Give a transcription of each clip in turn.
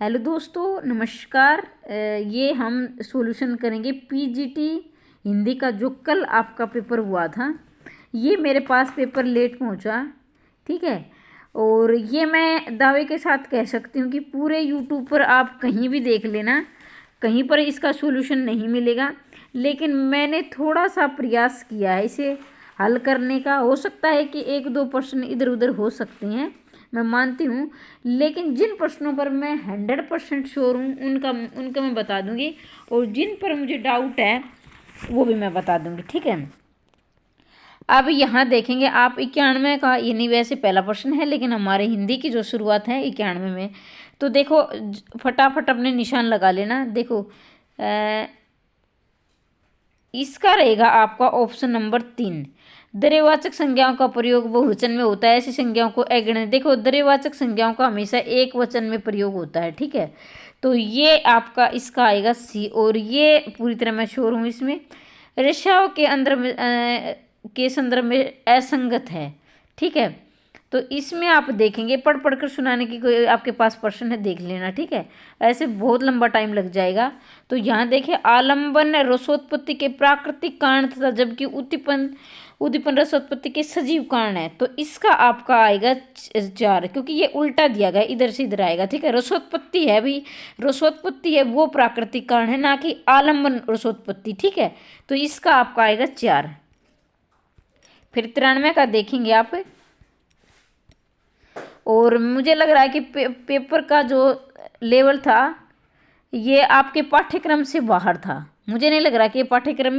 Hello दोस्तों, नमस्कार। ये हम सॉल्यूशन करेंगे पीजीटी हिंदी का। जो कल आपका पेपर हुआ था, ये मेरे पास पेपर लेट पहुंचा, ठीक है। और ये मैं दावे के साथ कह सकती हूँ कि पूरे यूट्यूब पर आप कहीं भी देख लेना, कहीं पर इसका सॉल्यूशन नहीं मिलेगा। लेकिन मैंने थोड़ा सा प्रयास किया है इसे हल करने का। हो सकता है कि 1-2% इधर उधर हो सकते हैं, मैं मानती हूँ। लेकिन जिन प्रश्नों पर मैं 100% श्योर हूँ उनका मैं बता दूंगी, और जिन पर मुझे डाउट है वो भी मैं बता दूंगी, ठीक है। अब यहाँ देखेंगे आप 91 का, ये नहीं वैसे पहला प्रश्न है, लेकिन हमारे हिंदी की जो शुरुआत है 91 में। तो देखो, फटाफट अपने निशान लगा लेना। देखो, इसका रहेगा आपका ऑप्शन नंबर 3। द्वयवाचक संज्ञाओं का प्रयोग बहुवचन में होता है, ऐसी संज्ञाओं को अगणित। देखो, द्वयवाचक संज्ञाओं का हमेशा एक वचन में प्रयोग होता है, ठीक है। तो ये आपका इसका आएगा सी, और ये पूरी तरह मैं श्योर हूँ इसमें। रेशाओं के अंदर में के संदर्भ में असंगत है, ठीक है। तो इसमें आप देखेंगे, पढ़ पढ़ कर सुनाने की कोई आपके पास प्रश्न है, देख लेना, ठीक है। ऐसे बहुत लंबा टाइम लग जाएगा। तो यहाँ देखिए, आलंबन रसोत्पत्ति के प्राकृतिक कारण तथा जबकि उद्दीपन रसोत्पत्ति के सजीव कारण है। तो इसका आपका आएगा 4, क्योंकि ये उल्टा दिया गया, इधर से इधर आएगा, ठीक है। रसोत्पत्ति है भी, रसोत्पत्ति है वो प्राकृतिक कारण है, ना कि आलंबन रसोत्पत्ति, ठीक है। तो इसका आपका आएगा 4। फिर 93 का देखेंगे आप। और मुझे लग रहा है कि पेपर का जो लेवल था ये आपके पाठ्यक्रम से बाहर था। मुझे नहीं लग रहा कि ये पाठ्यक्रम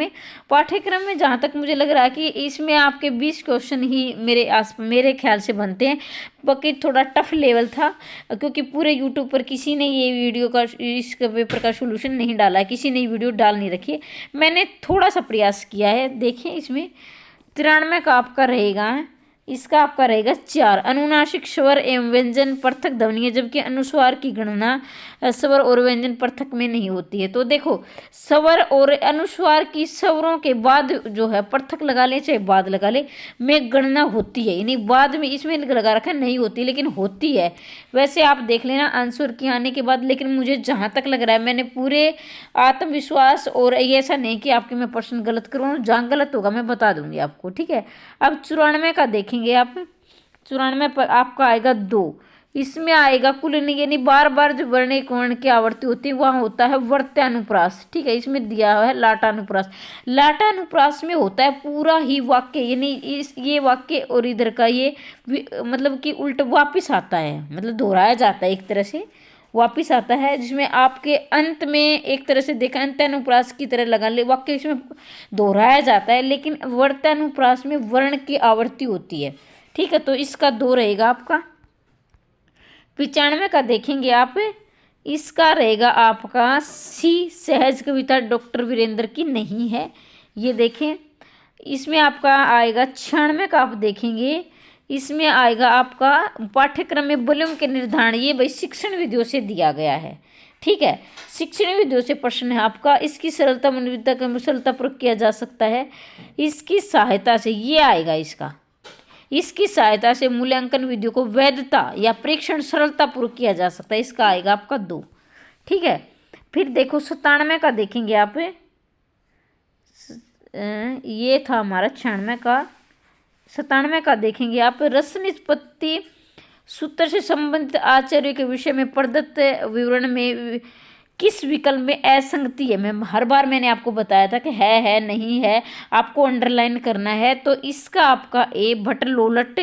में जहाँ तक मुझे लग रहा है कि इसमें आपके 20 क्वेश्चन ही मेरे ख्याल से बनते हैं। बाकी थोड़ा टफ लेवल था, क्योंकि पूरे यूट्यूब पर किसी ने ये वीडियो का, इस पेपर का सॉल्यूशन नहीं डाला है, किसी ने वीडियो डाल नहीं रखी है। मैंने थोड़ा सा प्रयास किया है। देखिए, इसमें 93 का आपका रहेगा, इसका आपका रहेगा 4। अनुनासिक स्वर एवं व्यंजन पृथक ध्वनि है, जबकि अनुस्वार की गणना स्वर और व्यंजन पृथक में नहीं होती है। तो देखो, स्वर और अनुस्वार की स्वरों के बाद जो है पृथक लगा ले चाहे बाद लगा ले, में गणना होती है। यानी बाद में इसमें लगा रखा नहीं होती, लेकिन होती है। वैसे आप देख लेना आंसर की आने के बाद। लेकिन मुझे जहाँ तक लग रहा है, मैंने पूरे आत्मविश्वास, और ऐसा नहीं कि आपके मैं प्रश्न गलत करूँ, जहाँ गलत होगा मैं बता दूंगी आपको, ठीक है। अब 94 का देखेंगे आप। 94 पर आपका आएगा 2। इसमें आएगा कुल, यानी बार बार जो वर्णिक वर्ण की आवृत्ति होती है वहाँ होता है वर्त्यानुप्रास, ठीक है। इसमें दिया हुआ है लाटानुप्रास। लाटानुप्रास में होता है पूरा ही वाक्य, यानी ये वाक्य और इधर का ये मतलब कि उल्ट वापिस आता है, मतलब दोहराया जाता है, एक तरह से वापिस आता है, जिसमें आपके अंत में एक तरह से देखा अंत्यानुप्रास की तरह लगा ले, वाक्य इसमें दोहराया जाता है, लेकिन वर्त्यानुप्रास में वर्ण की आवृत्ति होती है, ठीक है। तो इसका 2 रहेगा आपका। 95 का देखेंगे आप। इसका रहेगा आपका सी, सहज कविता डॉक्टर वीरेंद्र की नहीं है, ये देखें। इसमें आपका आएगा 96 का, आप देखेंगे इसमें आएगा आपका पाठ्यक्रम में वॉल्यूम के निर्धारण, ये भाई शिक्षण विधियों से दिया गया है, ठीक है। शिक्षण विधियों से प्रश्न है आपका। इसकी सरलता मनोविद्या का सरलतापूर्वक किया जा सकता है, इसकी सहायता से, ये आएगा इसकी सहायता से मूल्यांकन विधियों को वैधता या प्रेक्षण सरलतापूर्वक किया जा सकता है, इसका आएगा आपका 2, ठीक है। फिर देखो 97 का देखेंगे आप। ये था हमारा 96 का। 97 का देखेंगे आप। रस निष्पत्ति सूत्र से संबंधित आचार्य के विषय में प्रदत्त विवरण में किस विकल्प में असंगति है। मैं हर बार मैंने आपको बताया था कि है नहीं है, आपको अंडरलाइन करना है। तो इसका आपका ए, भट्ट लोलट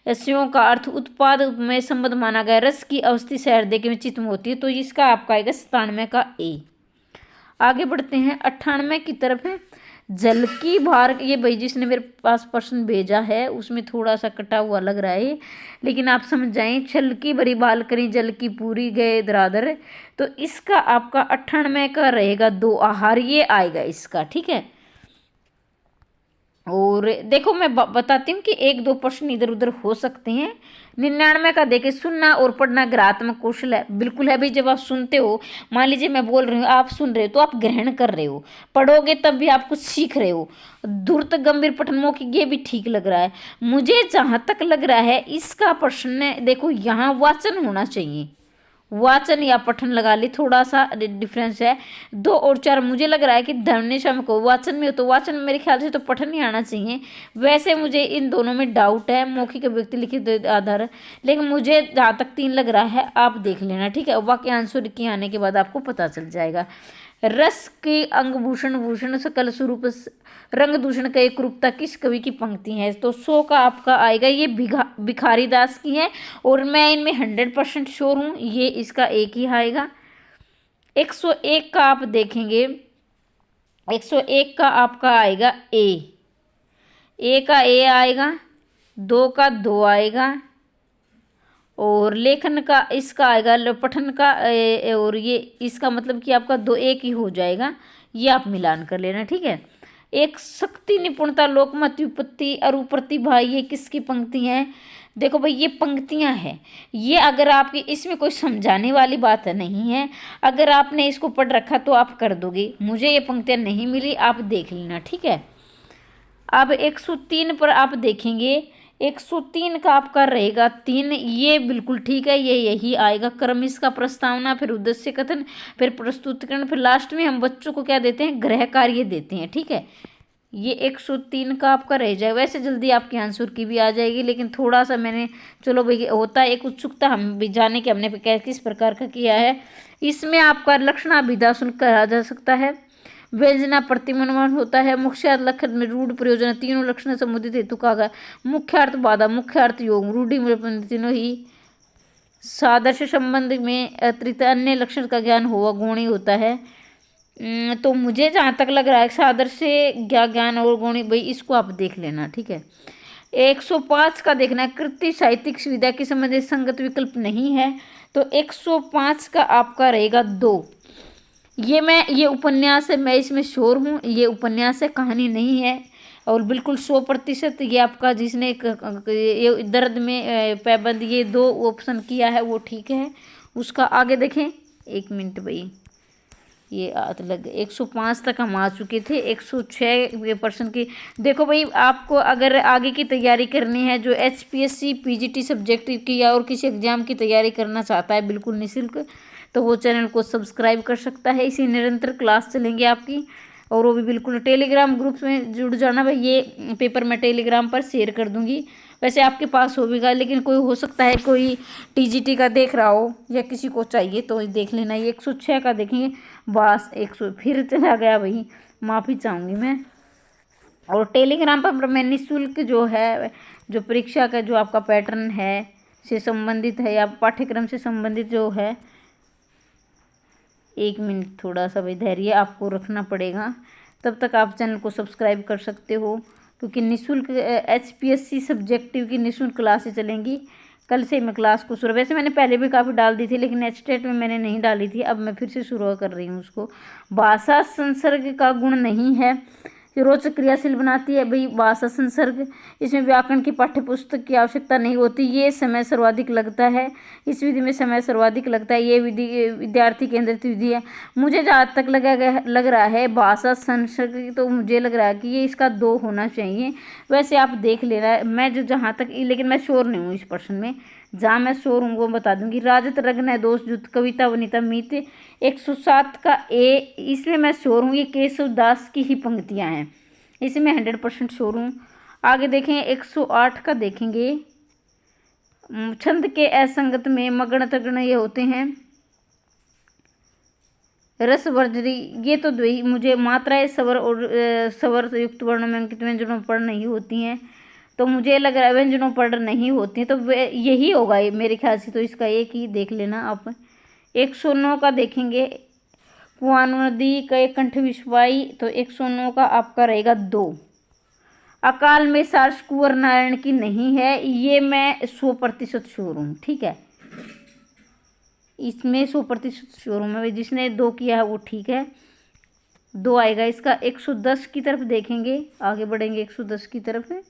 स्यों का अर्थ उत्पाद में संबंध माना गया, रस की अवस्थी शहर देखे में चित्त में होती है। तो इसका आपका आएगा 97 का ए। आगे बढ़ते हैं 98 की तरफ है। जल की भार, ये भाई जिसने मेरे पास प्रश्न भेजा है उसमें थोड़ा सा कटा हुआ लग रहा है, लेकिन आप समझ जाएं। छल की भरी बाल करी जल की पूरी गए दरादर। तो इसका आपका 98 का रहेगा 2 आहार, ये आएगा इसका, ठीक है। और देखो, मैं बताती हूँ कि 1-2 प्रश्न इधर उधर हो सकते हैं। 99 का देखे, सुनना और पढ़ना ग्रहात्मक कौशल है। बिल्कुल है भाई, जब आप सुनते हो, मान लीजिए मैं बोल रही हूँ, आप सुन रहे हो, तो आप ग्रहण कर रहे हो, पढ़ोगे तब भी आप कुछ सीख रहे हो। धूर्त गंभीर पठन मौखिक, ये भी ठीक लग रहा है मुझे। जहाँ तक लग रहा है इसका प्रश्न, देखो यहाँ वाचन होना चाहिए, वाचन या पठन लगा ली, थोड़ा सा डिफरेंस है। 2 और 4 मुझे लग रहा है कि धन्यशम को वाचन में हो तो वाचन में मेरे ख्याल से तो पठन ही आना चाहिए। वैसे मुझे इन दोनों में डाउट है, मौखिक अभिव्यक्ति लिखित आधार, लेकिन मुझे जहाँ तक 3 लग रहा है आप देख लेना, ठीक है। वाक्यांश की आने के बाद आपको पता चल जाएगा। रस के अंगभूषण भूषण सकल स्वरूप रंग दूषण का एक रूपता किस कवि की पंक्ति है? तो 100 का आपका आएगा, ये भिखारी दास की है और मैं इनमें 100% श्योर हूँ, ये इसका एक ही आएगा। 101 का आप देखेंगे, 101 का आपका आएगा ए का ए आएगा, 2 का 2 आएगा और लेखन का इसका आएगा पठन का और ये इसका मतलब कि आपका 2 एक ही हो जाएगा, ये आप मिलान कर लेना, ठीक है। एक शक्ति निपुणता लोकमत व्युत्पत्ति अरु प्रतिभा, ये किसकी पंक्ति है? देखो भाई ये पंक्तियां हैं, ये अगर आपकी इसमें कोई समझाने वाली बात नहीं है, अगर आपने इसको पढ़ रखा तो आप कर दोगे। मुझे ये पंक्तियां नहीं मिली, आप देख लेना, ठीक है। अब 103 पर आप देखेंगे, 103 का आपका रहेगा 3, ये बिल्कुल ठीक है, ये यही आएगा। क्रम इसका प्रस्तावना, फिर उद्देश्य कथन, फिर प्रस्तुतिकरण, फिर लास्ट में हम बच्चों को क्या देते हैं? गृह कार्य देते हैं, ठीक है। ये 103 का आपका रह जाएगा। वैसे जल्दी आपके आंसर की भी आ जाएगी, लेकिन थोड़ा सा मैंने, चलो भाई होता है एक उत्सुकता हम भी जाने के हमने किस प्रकार का किया है। इसमें आपका लक्षणाभिधान कहा जा सकता है, व्यंजना प्रतिमनवन होता है, मुख्यार्थ लक्षण में रूढ़ प्रयोजन, तीनों लक्षण समुदित हेतु का गया, मुख्यार्थ बाधा, मुख्यार्थ योग, रूढ़ि तीनों ही सादृश्य संबंध में अतिरिक्त अन्य लक्षण का ज्ञान हुआ गुणी होता है। तो मुझे जहाँ तक लग रहा है सादृश्य ज्ञान और गुणी, भाई इसको आप देख लेना, ठीक है। 105 का देखना है, कृति साहित्यिक सुविधा के संबंधित संगत विकल्प नहीं है, तो 105 का आपका रहेगा 2। ये उपन्यास है, मैं इसमें श्योर हूँ, ये उपन्यास है, कहानी नहीं है। और बिल्कुल 100% ये आपका जिसने ये दर्द में पैबंद, ये 2 ऑप्शन किया है वो ठीक है। उसका आगे देखें, 1 मिनट भाई, ये लग 105 तक हम आ चुके थे, 106% की। देखो भाई आपको अगर आगे की तैयारी करनी है, जो HPSC PGT सब्जेक्ट की या और किसी एग्जाम की तैयारी करना चाहता है बिल्कुल निःशुल्क, तो वो चैनल को सब्सक्राइब कर सकता है। इसी निरंतर क्लास चलेंगे आपकी, और वो भी बिल्कुल टेलीग्राम ग्रुप में जुड़ जाना भाई। ये पेपर मैं टेलीग्राम पर शेयर कर दूंगी, वैसे आपके पास होगा, लेकिन कोई हो सकता है कोई TGT का देख रहा हो या किसी को चाहिए तो देख लेना। ये 106 का देखेंगे, बस 100 फिर चला गया भाई, माफ़ी चाहूँगी मैं। और टेलीग्राम पर मैं निःशुल्क जो है, जो परीक्षा का जो आपका पैटर्न है से संबंधित है या पाठ्यक्रम से संबंधित जो है, 1 मिनट थोड़ा सा भाई धैर्य आपको रखना पड़ेगा, तब तक आप चैनल को सब्सक्राइब कर सकते हो, क्योंकि निःशुल्क HPSC सब्जेक्टिव की निःशुल्क क्लासेस चलेंगी। कल से मैं क्लास को शुरू, वैसे मैंने पहले भी काफ़ी डाल दी थी, लेकिन HTET में मैंने नहीं डाली थी, अब मैं फिर से शुरू कर रही हूँ उसको। भाषा संसर्ग का गुण नहीं है, रोचक क्रियाशील बनाती है भाई भाषा संसर्ग। इसमें व्याकरण की पाठ्य पुस्तक की आवश्यकता नहीं होती, ये समय सर्वाधिक लगता है, इस विधि में समय सर्वाधिक लगता है, ये विधि विद्यार्थी केंद्रित विधि है। मुझे जहाँ तक लग रहा है भाषा संसर्ग, तो मुझे लग रहा है कि ये इसका 2 होना चाहिए। वैसे आप देख लेना, मैं जो जहाँ तक, लेकिन मैं श्योर नहीं हूँ इस प्रश्न में, जहाँ मैं श्योर हूँ वो बता दूंगी। राजत रग्न दोष जुत कविता वनिता मीत, 107 का ए, इसमें मैं श्योर हूँ, ये केशव दास की ही पंक्तियाँ हैं, इसमें 100% श्योर हूँ। आगे देखें 108 का देखेंगे, छंद के असंगत में मगन तगण ये होते हैं, रस वर्जरी, ये तो मुझे मात्राएं स्वर और स्वर युक्त वर्णों में अंकित व्यंजनों पर नहीं होती हैं, तो मुझे लग रहा है व्यंजनों पर नहीं होती, तो यही होगा ये मेरे ख्याल से, तो इसका एक ही देख लेना आप। 109 का देखेंगे, कुआनो नदी का एक कंठ विश्वाई, तो 109 का आपका रहेगा 2। अकाल में सार्स कुंवर नारायण की नहीं है, ये मैं 100% श्योर हूँ, ठीक है, इसमें 100% श्योर हूँ मैं, जिसने 2 किया है वो ठीक है, 2 आएगा इसका। 110 की तरफ देखेंगे, आगे बढ़ेंगे 110 की तरफ।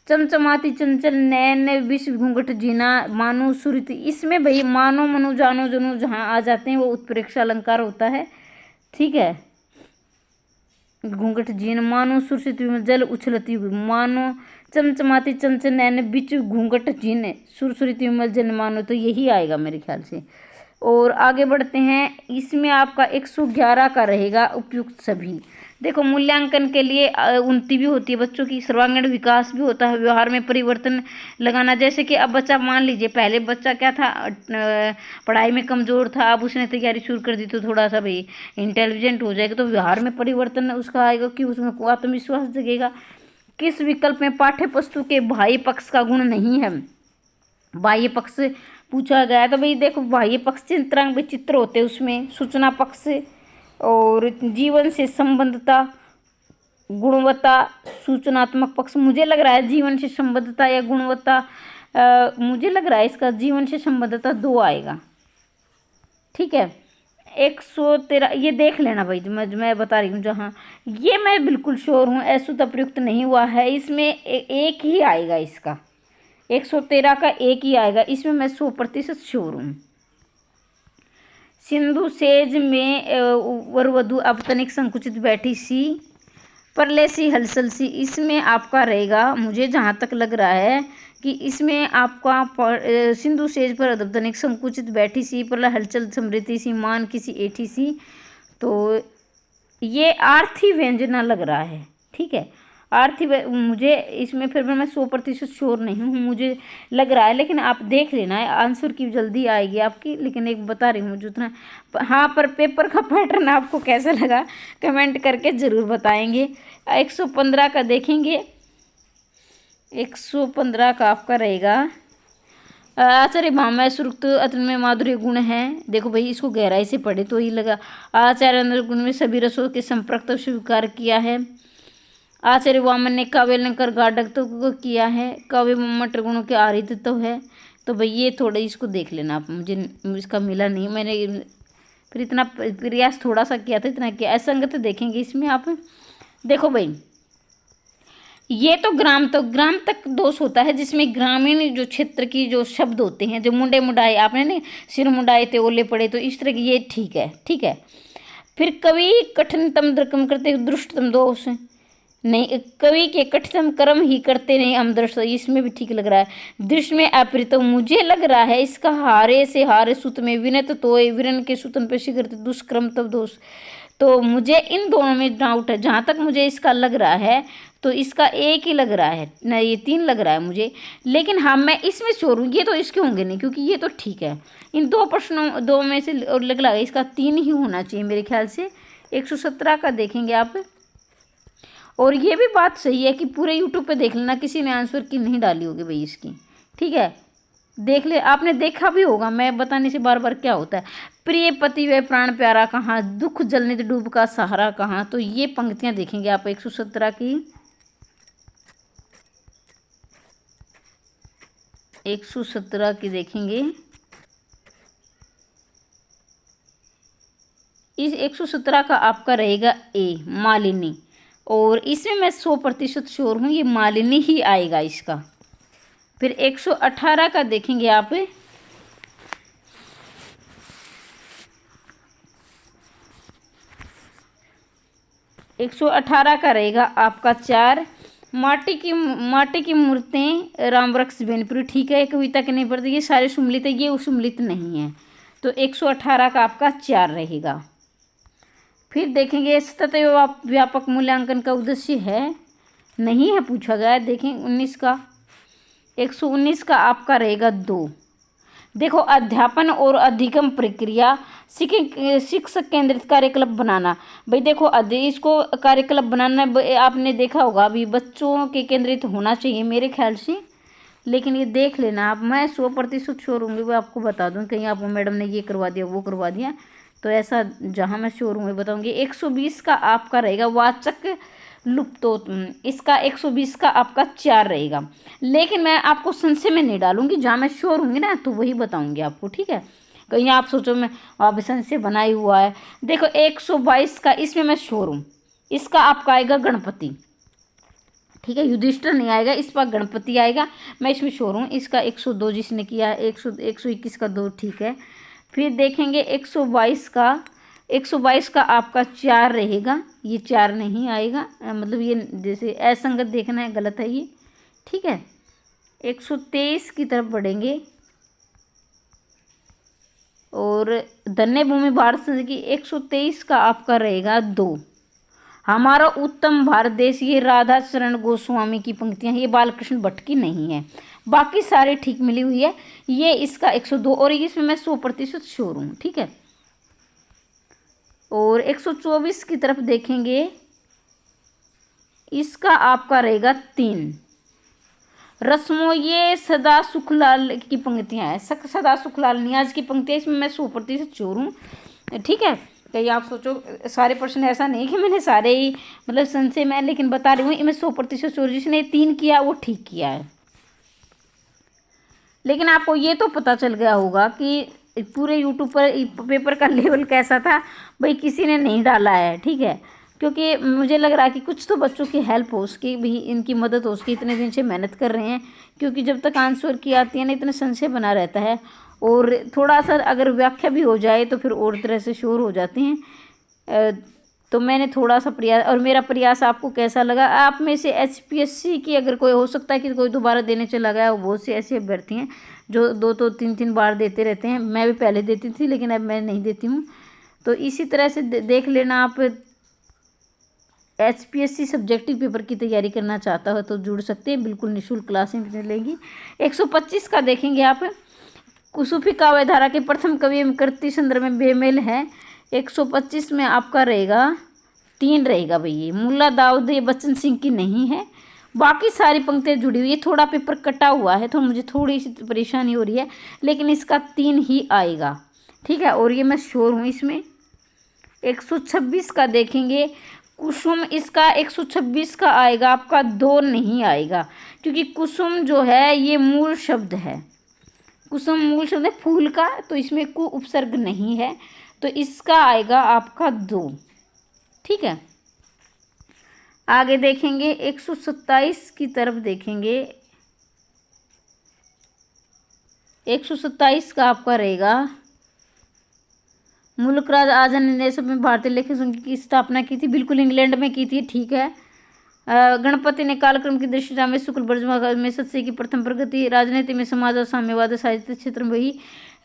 चमचमाती चंचल नैन विश्व घूंघट जीना मानो सुरति, इसमें भाई मानो मनु जानो जनु जहाँ आ जाते हैं वो उत्प्रेक्षा अलंकार होता है, ठीक है। घूंघट जीन, मानो सुरसित विमल जल उछलती हुई, मानो चमचमाती चंचल नैन बिच घूंघट जीन, सुरसुरित विमल जल मानो। तो यही आएगा मेरे ख्याल से। और आगे बढ़ते हैं, इसमें आपका 111 का रहेगा उपयुक्त सभी। देखो मूल्यांकन के लिए उन्नति भी होती है बच्चों की, सर्वांगीण विकास भी होता है, व्यवहार में परिवर्तन लगाना। जैसे कि अब बच्चा मान लीजिए पहले बच्चा क्या था, पढ़ाई में कमज़ोर था, अब उसने तैयारी शुरू कर दी तो थोड़ा सा भाई इंटेलिजेंट हो जाएगा, तो व्यवहार में परिवर्तन उसका आएगा कि उसमें आत्मविश्वास जगेगा। किस विकल्प में पाठ्य पुस्तक के बाह्य पक्ष का गुण नहीं है? बाह्य पक्ष पूछा गया है तो भाई देखो, बाह्य पक्ष चित्रांग विचित्र होते हैं, उसमें सूचना पक्ष और जीवन से संबद्धता, गुणवत्ता, सूचनात्मक पक्ष। मुझे लग रहा है जीवन से संबद्धता या गुणवत्ता, मुझे लग रहा है इसका जीवन से संबद्धता 2 आएगा। ठीक है, 113 ये देख लेना भाई, मैं बता रही हूँ जहाँ, ये मैं बिल्कुल श्योर हूँ ऐसा प्रयुक्त नहीं हुआ है, इसमें एक ही आएगा इसका, 113 का एक ही आएगा, इसमें मैं 100% श्योर हूँ। सिंधु सेज में वर वधु अब तनिक संकुचित बैठी सी, परले सी हलचल सी, इसमें आपका रहेगा, मुझे जहाँ तक लग रहा है कि इसमें आपका सिंधु सेज पर अब तनिक संकुचित बैठी सी, परले हलचल समृद्धि सी, मान किसी ऐठी सी। तो ये आर्थी व्यंजना लग रहा है। ठीक है, आर्थी मुझे इसमें फिर मैं 100% श्योर नहीं हूँ, मुझे लग रहा है, लेकिन आप देख लेना है, आंसर की जल्दी आएगी आपकी, लेकिन एक बता रही हूँ जितना। हाँ, पर पेपर का पैटर्न आपको कैसा लगा कमेंट करके ज़रूर बताएंगे। 115 का देखेंगे, 115 का आपका रहेगा, आचार्य भामा सुरुक्त अतुल में माधुर्य गुण है। देखो भाई, इसको गहराई से पढ़े तो ही लगा। आचार्य अंदर गुण में सभी रसों के संपर्क तो स्वीकार किया है। आचार्य वामन ने काव्य अलंकार गाढ़त्व को किया है, काव्य मठ गुणों के आरित तो है। तो भाई ये थोड़ा इसको देख लेना आप, मुझे इसका मिला नहीं, मैंने फिर इतना प्रयास थोड़ा सा किया था, इतना किया। असंगत देखेंगे इसमें आप, देखो भाई ये तो ग्राम तक दोष होता है, जिसमें ग्रामीण जो क्षेत्र की जो शब्द होते हैं, जो मुंडे मुंडाए, आपने नहीं सिर मुंडाए थे ओले पड़े, तो इस तरह की ये ठीक है। ठीक है, फिर कवि कठिनतम द्रकम करते दुष्टतम दोष नहीं, कवि के कठिनतम कर्म ही करते नहीं हम दृष्ट, इसमें भी ठीक लग रहा है। दृश्य में अप्रित, मुझे लग रहा है इसका हारे से हारे सुत में विनत तोय, विरन के सुतन पे शीघ्र दुष्क्रम तब दोष। तो मुझे इन दोनों में डाउट है, जहाँ तक मुझे इसका लग रहा है तो इसका एक ही लग रहा है ना, ये 3 लग रहा है मुझे, लेकिन हाँ मैं इसमें श्योर हूँ ये तो इसके होंगे नहीं, क्योंकि ये तो ठीक है। इन 2 प्रश्नों 2 में से लग रहा है इसका 3 ही होना चाहिए मेरे ख्याल से। 117 का देखेंगे आप, और ये भी बात सही है कि पूरे यूट्यूब पे देख लेना, किसी ने आंसर की नहीं डाली होगी भाई इसकी। ठीक है, देख ले, आपने देखा भी होगा, मैं बताने से बार बार क्या होता है। प्रिय पति व प्राण प्यारा कहाँ, दुख जलनित डूब का सहारा कहाँ। तो ये पंक्तियां देखेंगे आप 117 की, 117 की देखेंगे। इस 117 का आपका रहेगा ए, मालिनी, और इसमें मैं 100% श्योर हूँ ये मालिनी ही आएगा इसका। फिर 118 का देखेंगे आप, 118 का रहेगा आपका 4, माटी की मूर्तें राम वृक्ष बेनपुरी। ठीक है, कविता के नहीं पढ़ते, ये सारे सुमलित है, ये सुमलित नहीं है, तो 118 का आपका 4 रहेगा। फिर देखेंगे सतत व्यापक मूल्यांकन का उद्देश्य है, नहीं है पूछा गया है। देखें 19 का, 119 का आपका रहेगा 2। देखो, अध्यापन और अधिगम प्रक्रिया, शिक्षक केंद्रित कार्यकलाप बनाना। भाई देखो, इसको कार्यकलाप बनाना आपने देखा होगा, अभी बच्चों के केंद्रित होना चाहिए मेरे ख्याल से, लेकिन ये देख लेना आप, मैं 100% श्योर हूँगी, वो आपको बता दूँ, कहीं आपको मैडम ने ये करवा दिया वो करवा दिया, तो ऐसा जहाँ मैं श्योर हूँ बताऊँगी। 120 का आपका रहेगा वाचक लुप्तोत्तम, इसका 120 का आपका 4 रहेगा, लेकिन मैं आपको संशय में नहीं डालूंगी, जहाँ मैं श्योर होंगी ना तो वही बताऊंगी आपको। ठीक है, कहीं आप सोचो मैं आप संशय बनाई हुआ है। देखो 122 का, इसमें मैं श्योर हूँ, इसका आपका आएगा गणपति। ठीक है, युधिष्ठिर नहीं आएगा, इस पर गणपति आएगा, मैं इसमें श्योर हूँ। इसका 102 जिसने किया है, 121 का 2 ठीक है। फिर देखेंगे 122 का, 122 का आपका 4 रहेगा, ये 4 नहीं आएगा, मतलब ये जैसे असंगत देखना है, गलत है ये, ठीक है। 123 की तरफ बढ़ेंगे और धन्य भूमि भारत संघ की 123 का आपका रहेगा 2। हमारा उत्तम भारत देश, ये राधा चरण गोस्वामी की पंक्तियां, ये बालकृष्ण भट्ट की नहीं है, बाकी सारे ठीक मिली हुई है। ये इसका 102 और इसमें मैं 100% श्योर हूँ, ठीक है। और 124 की तरफ देखेंगे, इसका आपका रहेगा 3। रस्मों, ये सदा सुखलाल की पंक्तियां हैं, सदा सुखलाल नियाज की पंक्तियां, इसमें मैं 100% श्योर हूँ, ठीक है। कहीं आप सोचो सारे प्रश्न, ऐसा नहीं कि मैंने सारे ही मतलब संशय में, लेकिन बता रही हूँ मैं 100% श्योर, जिसने 3 किया वो ठीक किया है। लेकिन आपको ये तो पता चल गया होगा कि पूरे यूट्यूब पर पेपर का लेवल कैसा था, भाई किसी ने नहीं डाला है, ठीक है। क्योंकि मुझे लग रहा है कि कुछ तो बच्चों की हेल्प हो उसकी भी, इनकी मदद हो उसकी, इतने दिन से मेहनत कर रहे हैं। क्योंकि जब तक आंसर की आती है ना, इतना संशय बना रहता है, और थोड़ा सा अगर व्याख्या भी हो जाए तो फिर और तरह से श्योर हो जाते हैं। तो मैंने थोड़ा सा प्रयास, और मेरा प्रयास आपको कैसा लगा? आप में से HPSC की अगर कोई, हो सकता है कि कोई दोबारा देने चला गया, वो बहुत से ऐसे अभ्यर्थी हैं जो 2 3 बार देते रहते हैं। मैं भी पहले देती थी, लेकिन अब मैं नहीं देती हूँ। तो इसी तरह से देख लेना, आप HPSC सब्जेक्टिव पेपर की तैयारी करना चाहता हो तो जुड़ सकते हैं, बिल्कुल निःशुल्क क्लासें मिलेंगी। 125 का देखेंगे आप, कुसूफी काव्य धारा के प्रथम कवि एवं कृति संदर्भ में बेमेल है। 125 में आपका रहेगा 3 रहेगा भैया। मुल्ला दाऊद ये बच्चन सिंह की नहीं है, बाकी सारी पंक्तियाँ जुड़ी हुई है। थोड़ा पेपर कटा हुआ है तो मुझे थोड़ी सी परेशानी हो रही है, लेकिन इसका 3 ही आएगा, ठीक है। और ये मैं श्योर हूँ इसमें। 126 का देखेंगे, कुसुम, इसका 126 का आएगा आपका 2 नहीं आएगा, क्योंकि कुसुम जो है ये मूल शब्द है, कुसुम मूल शब्द है फूल का, तो इसमें कु उपसर्ग नहीं है, तो इसका आएगा आपका 2, ठीक है। आगे देखेंगे 127 की तरफ देखेंगे, 127 का आपका रहेगा, मुल्कराज आजाद ने देश में भारतीय लेखक संघ की स्थापना की थी, बिल्कुल इंग्लैंड में की थी, ठीक है। गणपति ने कालक्रम की दृष्टि में शुक्ल बर्जमा में सत्य की प्रथम प्रगति, राजनीति में समाज और साम्यवाद, साहित्य क्षेत्र में वही,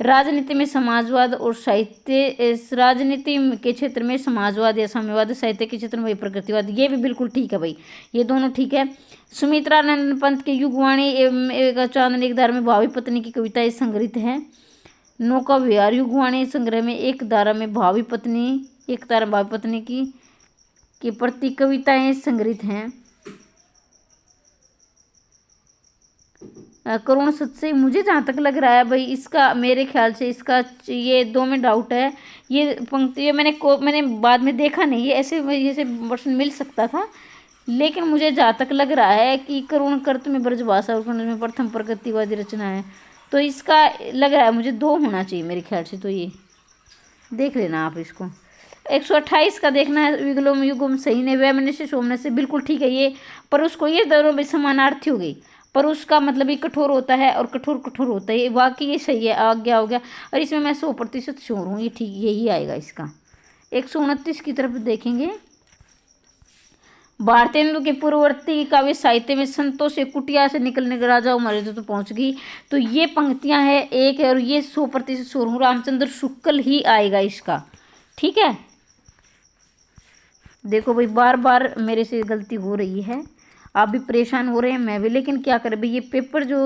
राजनीति में समाजवाद और साहित्य, राजनीति के क्षेत्र में समाजवाद या साम्यवाद, साहित्य के क्षेत्र में वही प्रगतिवाद, ये भी बिल्कुल ठीक है भाई, ये दोनों ठीक है। सुमित्रानंद पंत के युगवाणी एवं चांदनी धारा में भावी पत्नी की कविताएं संग्रहित हैं। नौका विहार युगवाणी संग्रह में एक धारा में भावी पत्नी, एक धारा भावी पत्नी की के प्रति कविताएं संग्रहित हैं। करुण सत्य, मुझे जहाँ तक लग रहा है भाई, इसका मेरे ख्याल से इसका ये 2 में डाउट है। ये पंक्ति ये मैंने बाद में देखा नहीं, ये ऐसे वर्षन मिल सकता था, लेकिन मुझे जहाँ तक लग रहा है कि करुण कर्त में ब्रजभाषा और में प्रथम प्रगतिवादी रचना है, तो इसका लग रहा है मुझे 2 होना चाहिए मेरे ख्याल से। तो ये देख लेना आप इसको। 128 का देखना है, विगलोम युगम सही ने वैमन से सोमने से, बिल्कुल ठीक है ये, पर उसको ये दोनों में समानार्थी हो गई, पर उसका मतलब ये कठोर होता है और कठोर कठोर होता है, बाकी ये सही है, आज्ञा हो गया। और इसमें मैं 100% श्योर हूँ, ये ठीक यही आएगा इसका। 129 की तरफ देखेंगे, भारतेंदु के पूर्ववर्ती काव्य साहित्य में संतों से कुटिया से निकलने के राजा मर्यादा तो पहुंच गई, तो ये पंक्तियां हैं एक है, और ये 100% श्योर हूँ, रामचंद्र शुक्ल ही आएगा इसका, ठीक है। देखो भाई, बार बार मेरे से गलती हो रही है, आप भी परेशान हो रहे हैं, मैं भी, लेकिन क्या करें भाई, ये पेपर जो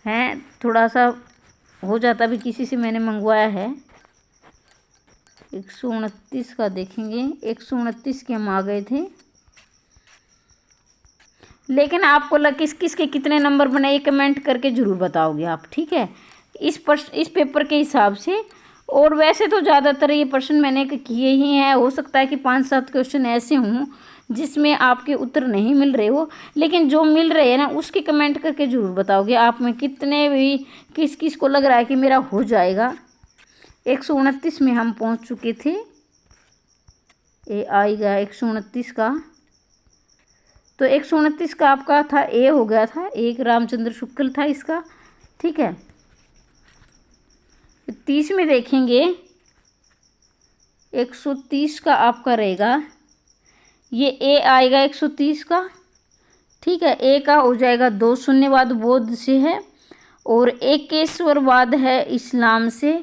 है थोड़ा सा हो जाता भी, किसी से मैंने मंगवाया है। 129 का देखेंगे, 129 के हम आ गए थे, लेकिन आपको किस किस के कितने नंबर बने ये कमेंट करके ज़रूर बताओगे आप, ठीक है, इस पेपर के हिसाब से। और वैसे तो ज़्यादातर ये प्रश्न मैंने किए ही हैं, हो सकता है कि 5-7 क्वेश्चन ऐसे हों जिसमें आपके उत्तर नहीं मिल रहे हो, लेकिन जो मिल रहे हैं ना उसके कमेंट करके ज़रूर बताओगे आप में कितने भी, किस किस को लग रहा है कि मेरा हो जाएगा। 129 में हम पहुंच चुके थे, ये आएगा 129 का, तो 129 का आपका था ए हो गया था, एक रामचंद्र शुक्ल था इसका, ठीक है। 30 में देखेंगे, 130 का आपका रहेगा, ये ए आएगा 130 का, ठीक है। ए का हो जाएगा 2 शून्यवाद बौद्ध से है, और एकेश्वरवाद है इस्लाम से,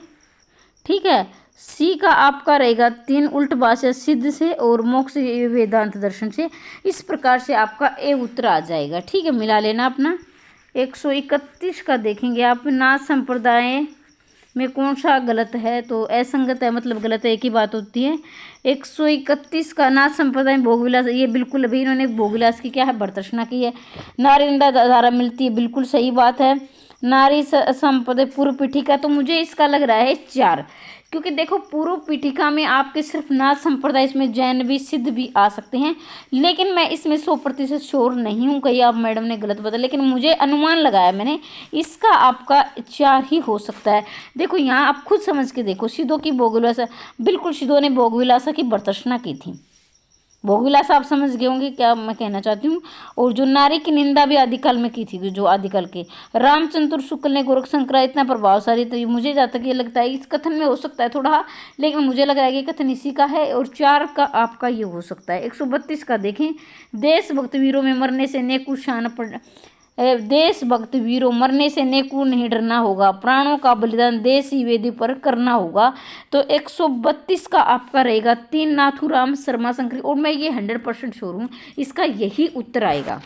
ठीक है। सी का आपका रहेगा 3 उल्ट भाषा सिद्ध से और मोक्ष वेदांत दर्शन से। इस प्रकार से आपका ए उत्तर आ जाएगा, ठीक है। मिला लेना अपना। 131 का देखेंगे आप, नाथ संप्रदाय में कौन सा गलत है, तो असंगत है मतलब गलत है, एक ही बात होती है। 131 का, नाथ संप्रदाय में भोग विलास, ये बिल्कुल अभी इन्होंने भोग विलास की क्या है, भर्तृष्णा की है। नारी निंदा धारा मिलती है, बिल्कुल सही बात है। नारी संप्रदाय पूर्व पीठिका, तो मुझे इसका लग रहा है 4, क्योंकि देखो पूर्व पीठिका में आपके सिर्फ नाथ संप्रदाय, इसमें जैन भी सिद्ध भी आ सकते हैं, लेकिन मैं इसमें 100% श्योर नहीं हूँ, कहीं आप मैडम ने गलत बताया, लेकिन मुझे अनुमान लगाया मैंने, इसका आपका 4 ही हो सकता है। देखो यहाँ आप खुद समझ के देखो, सिद्धों की भोगविलासा, बिल्कुल सिद्धों ने भोगविलासा की भर्तृष्णा की थी। भोगविलास आप समझ गए होंगे क्या मैं कहना चाहती हूँ। और जो नारी की निंदा भी आदिकाल में की थी, जो आदिकाल के रामचंद्र शुक्ल ने गोरख शंकरा इतना प्रभावशाली, तो मुझे जहाँ तक ये लगता है इस कथन में हो सकता है थोड़ा, लेकिन मुझे लग रहा है कि कथन इसी का है। और 4 का आपका ये हो सकता है। 132 का देखें, देशभक्त वीरों में मरने से नेकु शान पड़, देशभक्त वीरों मरने से नेकू नहीं डरना होगा, प्राणों का बलिदान देश ही वेदी पर करना होगा। तो 132 का आपका रहेगा 3 नाथूराम शर्मा शंकरी, और मैं ये 100% श्योर हूँ इसका यही उत्तर आएगा।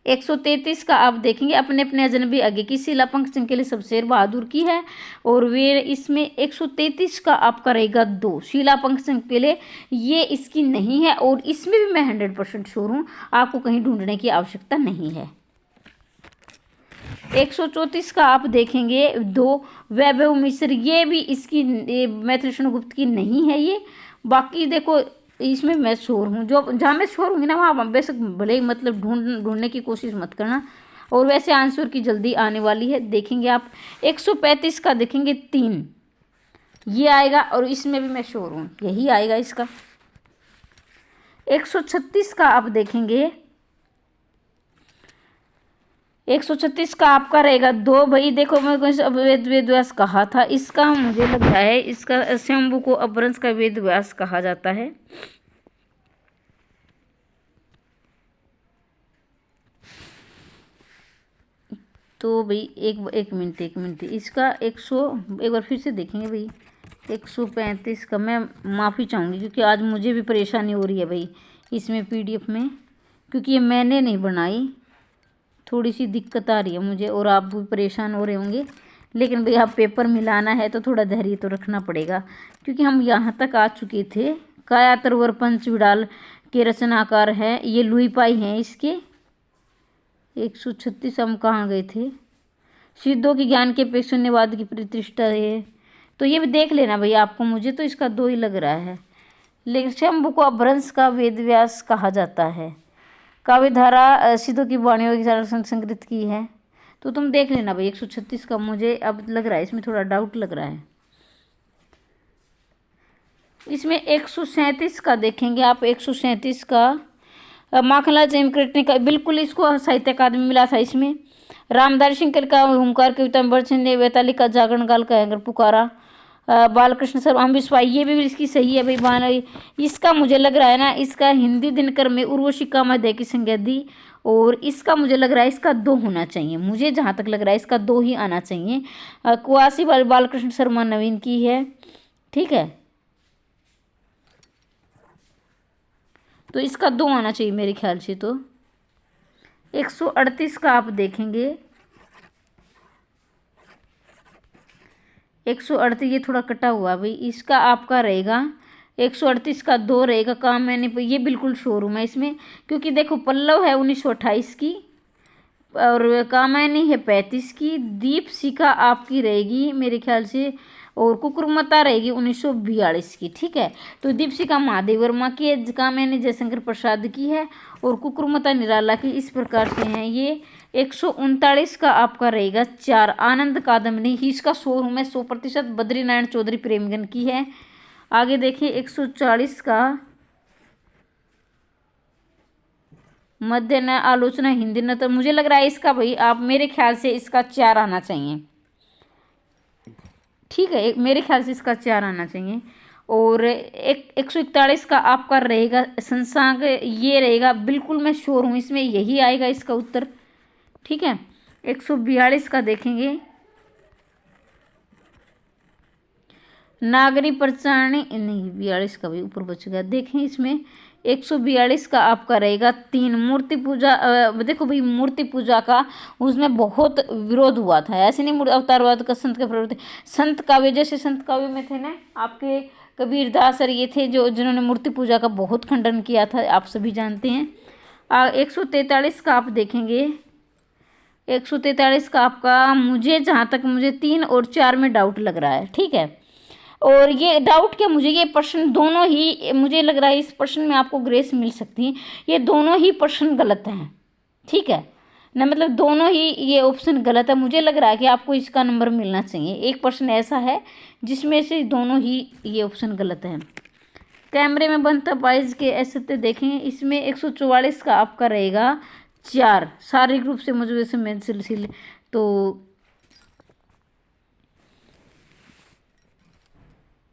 133 का आप देखेंगे, अपने अपने अजनबी आगे की, शीला पंख सिंह के लिए शमशेर बहादुर की है, और वे इसमें 133 का आपका रहेगा 2 शीला पंख सिंह के लिए, ये इसकी नहीं है, और इसमें भी मैं 100% श्योर हूँ, आपको कहीं ढूंढने की आवश्यकता नहीं है। 134 का आप देखेंगे 2 वैभव मिश्र, ये भी इसकी मैथिली गुप्त की नहीं है ये। बाकी देखो इसमें मैं श्योर हूँ, जो जहाँ मैं श्योर हूँगी ना वहाँ बेशक भले ही मतलब ढूंढने की कोशिश मत करना। और वैसे आंसर की जल्दी आने वाली है, देखेंगे आप। 135 का देखेंगे 3 ये आएगा, और इसमें भी मैं श्योर हूँ यही आएगा इसका। 136 का आप देखेंगे, 136 का आपका रहेगा 2। भाई देखो मैं वेद व्यास कहा था, इसका मुझे लग रहा है इसका शंभु को अपभ्रंश का वेद व्यास कहा जाता है। तो भाई एक मिनट इसका एक बार फिर से देखेंगे भाई। 135 का मैं माफ़ी चाहूँगी, क्योंकि आज मुझे भी परेशानी हो रही है भाई इसमें PDF में, क्योंकि ये मैंने नहीं बनाई, थोड़ी सी दिक्कत आ रही है मुझे, और आप भी परेशान हो रहे होंगे। लेकिन भाई आप पेपर मिलाना है तो थोड़ा धैर्य तो रखना पड़ेगा, क्योंकि हम यहाँ तक आ चुके थे। कायातरवर पंच विडाल के रचनाकार हैं, ये लुई पाई हैं इसके। 136 हम कहाँ गए थे, सिद्धों की ज्ञान के पे शून्यवाद की प्रतिष्ठा है, तो ये भी देख लेना भाई आपको। मुझे तो इसका 2 ही लग रहा है, लेकिन शंभु को अपभ्रंश का वेद व्यास कहा जाता है। काव्यधारा सिद्धों की वाणियों की संस्कृत की है, तो तुम देख लेना भाई। 136 का मुझे अब लग रहा है, इसमें थोड़ा डाउट लग रहा है। इसमें 137 का देखेंगे आप, 137 का माखनलाल चंद्रकृष्ण का, बिल्कुल इसको साहित्य अकादमी मिला था इसमें। रामधारी शंकर का हुंकार कविता में बड़चन ने वैताली का जागरण काल का हैंगर पुकारा। बालकृष्ण सर हम विश्वाई, ये भी इसकी सही है भाई। इसका मुझे लग रहा है ना, इसका हिंदी दिनकर में उर्वशी कामाध्याय की संज्ञा दी, और इसका मुझे लग रहा है इसका 2 होना चाहिए, मुझे जहाँ तक लग रहा है इसका 2 ही आना चाहिए। कुआसी बालकृष्ण शर्मा नवीन की है, ठीक है, तो इसका 2 आना चाहिए मेरे ख्याल से। तो 138 का आप देखेंगे, 138 ये थोड़ा कटा हुआ भाई, इसका आपका रहेगा 138 का 2 रहेगा। काम मैंने ये बिल्कुल शोरूम है इसमें, क्योंकि देखो पल्लव है 1928 की, और कामायनी है 35 की, दीपशिखा आपकी रहेगी मेरे ख्याल से, और कुकुरमता रहेगी 1942 की, ठीक है। तो दीपशिखा महादेव वर्मा की है, कामायनी जयशंकर प्रसाद की है, और कुकुरमता निराला की। इस प्रकार से हैं ये। 139 का आपका रहेगा 4 आनंद कादम्बनी ही, इसका शोरूम है 100%, बद्रीनारायण चौधरी प्रेमगन की है। आगे देखिए 140 का मध्य न आलोचना हिंदी न, तो मुझे लग रहा है इसका भाई आप मेरे ख्याल से इसका 4 आना चाहिए, ठीक है, मेरे ख्याल से इसका 4 आना चाहिए। और 141 का आपका रहेगा संसांग, ये रहेगा, बिल्कुल मैं श्योर हूँ इसमें यही आएगा इसका उत्तर। ठीक है, 142 का देखेंगे, नागरी प्रचारणी नहीं, 42 का भी ऊपर बच गया। देखें इसमें 142 का आपका रहेगा 3, मूर्ति पूजा। देखो भाई, मूर्ति पूजा का उसमें बहुत विरोध हुआ था, ऐसे नहीं अवतारवाद का संत का प्रवृत्ति। संत काव्य, जैसे संत काव्य में थे ना आपके कबीरदास और ये थे जो जिन्होंने मूर्ति पूजा का बहुत खंडन किया था, आप सभी जानते हैं। 143 का आप देखेंगे, 143 का आपका मुझे जहाँ तक मुझे 3 और 4 में डाउट लग रहा है। ठीक है, और ये डाउट क्या, मुझे ये प्रश्न दोनों ही, मुझे लग रहा है इस प्रश्न में आपको ग्रेस मिल सकती है, ये दोनों ही प्रश्न गलत हैं। ठीक है ना, मतलब दोनों ही ये ऑप्शन गलत है। मुझे लग रहा है कि आपको इसका नंबर मिलना चाहिए। एक प्रश्न ऐसा है जिसमें से दोनों ही ये ऑप्शन गलत है। कैमरे में बनता पाइज के ऐसे देखें, इसमें 144 का आपका रहेगा 4, शारीरिक रूप से मौजूद संवेदनशील। तो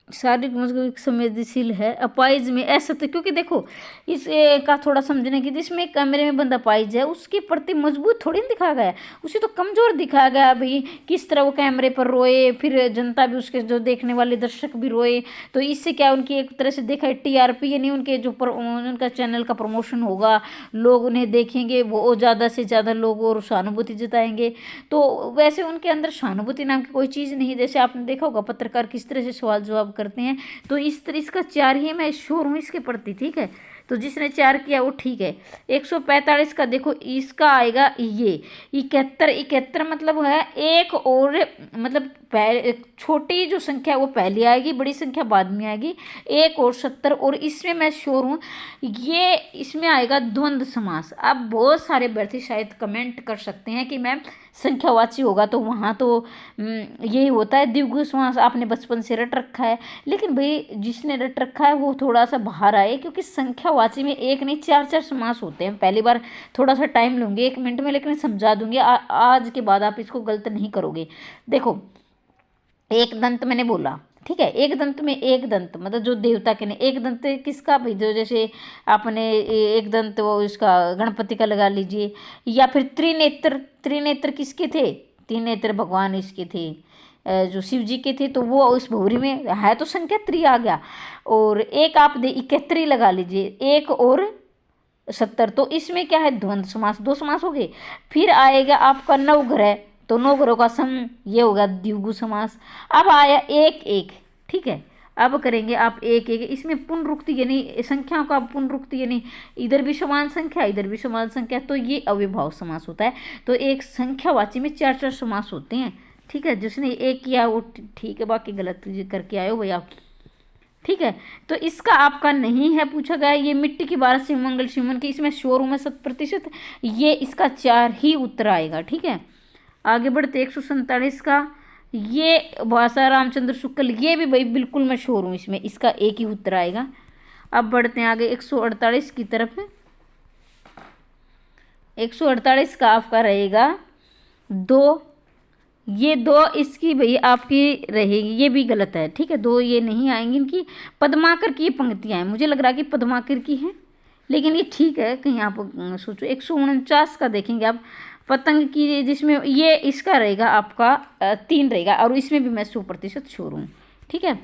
शारीरिक मजबूत संवेदनशील है। अपाइज में असत्य, क्योंकि देखो इस का थोड़ा समझने की, जिसमें कैमरे में बंदा अपाइज है उसके प्रति मजबूत थोड़ी ना दिखाया गया, उसे तो कमजोर दिखाया गया भाई। किस तरह वो कैमरे पर रोए, फिर जनता भी, उसके जो देखने वाले दर्शक भी रोए। तो इससे क्या, उनकी एक तरह से देखा TRP, यानी उनके जो उनका चैनल का प्रमोशन होगा, लोग उन्हें देखेंगे, वो ज़्यादा से ज़्यादा लोग और सहानुभूति जताएंगे। तो वैसे उनके अंदर सहानुभूति नाम की कोई चीज़ नहीं। जैसे आपने देखा होगा पत्रकार किस तरह से सवाल जवाब करते हैं, तो इस तरह इसका 4 ही, मैं श्योर हूँ इसके प्रति। ठीक है, तो जिसने 4 किया वो ठीक है। 145 का देखो, इसका आएगा ये 71 मतलब है एक, और मतलब छोटी जो संख्या है वो पहले आएगी, बड़ी संख्या बाद में आएगी, 1 और 70। और इसमें मैं श्योर हूँ ये इसमें आएगा द्वंद्व समास। अब बहुत सारे अभ्यर्थी शायद कमेंट कर सकते हैं कि मैम संख्यावाची होगा तो वहाँ तो यही होता है द्विगु समास, आपने बचपन से रट रखा है। लेकिन भाई जिसने रट रखा है वो थोड़ा सा बाहर आए, क्योंकि संख्यावाची में एक नहीं 4 समास होते हैं। पहली बार थोड़ा सा टाइम लूँगी 1 मिनट में, लेकिन समझा दूंगी आज के बाद आप इसको गलत नहीं करोगे। देखो एक दंत मैंने बोला, ठीक है, एक दंत में एक दंत मतलब जो देवता के ने, एक दंत किसका भाई, जो जैसे आपने एक दंत वो इसका गणपति का लगा लीजिए, या फिर त्रिनेत्र किसके थे, 3 नेत्र भगवान इसके थे, जो शिव जी के थे, तो वो उस भौरी में है तो संख्या 3 आ गया। और एक आप 71 लगा लीजिए, 1 और 70, तो इसमें क्या है द्वंद्व समास, 2 समास हो गए। फिर आएगा आपका नवग्रह, तो 9 ग्रहों का सम, ये होगा द्विगु समास। अब आया 1 ठीक है, अब करेंगे आप 1 इसमें पुनरुक्ति यानी संख्याओं का पुनरुक्ति, यानी इधर भी समान संख्या इधर भी समान संख्या, तो ये अव्ययभाव समास होता है। तो एक संख्यावाची में 4 समास होते हैं। ठीक है, जिसने 1 किया वो ठीक है, बाकी गलत करके आए हो भैया। ठीक है, तो इसका आपका नहीं है पूछा गया। ये मिट्टी की बारिश से मंगल शिवमन की, इसमें श्योर हूँ मैं 100%, ये इसका 4 ही उत्तर आएगा। ठीक है, आगे बढ़ते 147 का, ये भाषा रामचंद्र शुक्ल, ये भी भाई बिल्कुल मैं श्योर हूँ इसमें इसका 1 ही उत्तर आएगा। अब बढ़ते हैं आगे 148 की तरफ। 148 का आपका रहेगा 2, ये 2 इसकी भाई आपकी रहेगी, ये भी गलत है। ठीक है, 2 ये नहीं आएंगी, इनकी पद्माकर की पंक्तियाँ हैं, मुझे लग रहा है कि पद्माकर की हैं, लेकिन ये ठीक है, कहीं आप सोचो। 149 का देखेंगे आप, पतंग की, जिसमें ये इसका रहेगा आपका 3 रहेगा, और इसमें भी मैं 100% श्योर हूँ। ठीक है,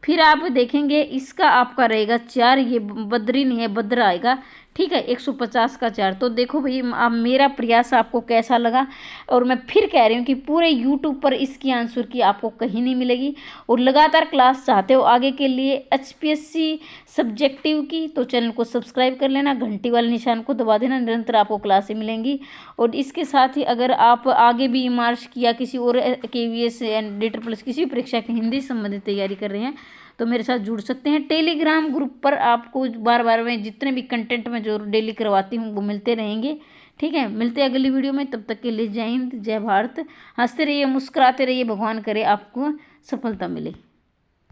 फिर आप देखेंगे इसका आपका रहेगा 4, ये बद्री नहीं है बद्र आएगा। ठीक है, 150 का 4। तो देखो भाई अब मेरा प्रयास आपको कैसा लगा, और मैं फिर कह रही हूँ कि पूरे यूट्यूब पर इसकी आंसर की आपको कहीं नहीं मिलेगी। और लगातार क्लास चाहते हो आगे के लिए HPSC सब्जेक्टिव की, तो चैनल को सब्सक्राइब कर लेना, घंटी वाले निशान को दबा देना, निरंतर आपको क्लासें मिलेंगी। और इसके साथ ही अगर आप आगे भी मार्च की या किसी और KVS एंड डेटर प्लस किसी भी परीक्षा की हिंदी संबंधित तैयारी कर रहे हैं तो मेरे साथ जुड़ सकते हैं। टेलीग्राम ग्रुप पर आपको बार बार मैं जितने भी कंटेंट में जो डेली करवाती हूँ वो मिलते रहेंगे। ठीक है, मिलते हैं अगली वीडियो में, तब तक के लिए जय हिंद जय भारत। हंसते रहिए, मुस्कुराते रहिए, भगवान करे आपको सफलता मिले।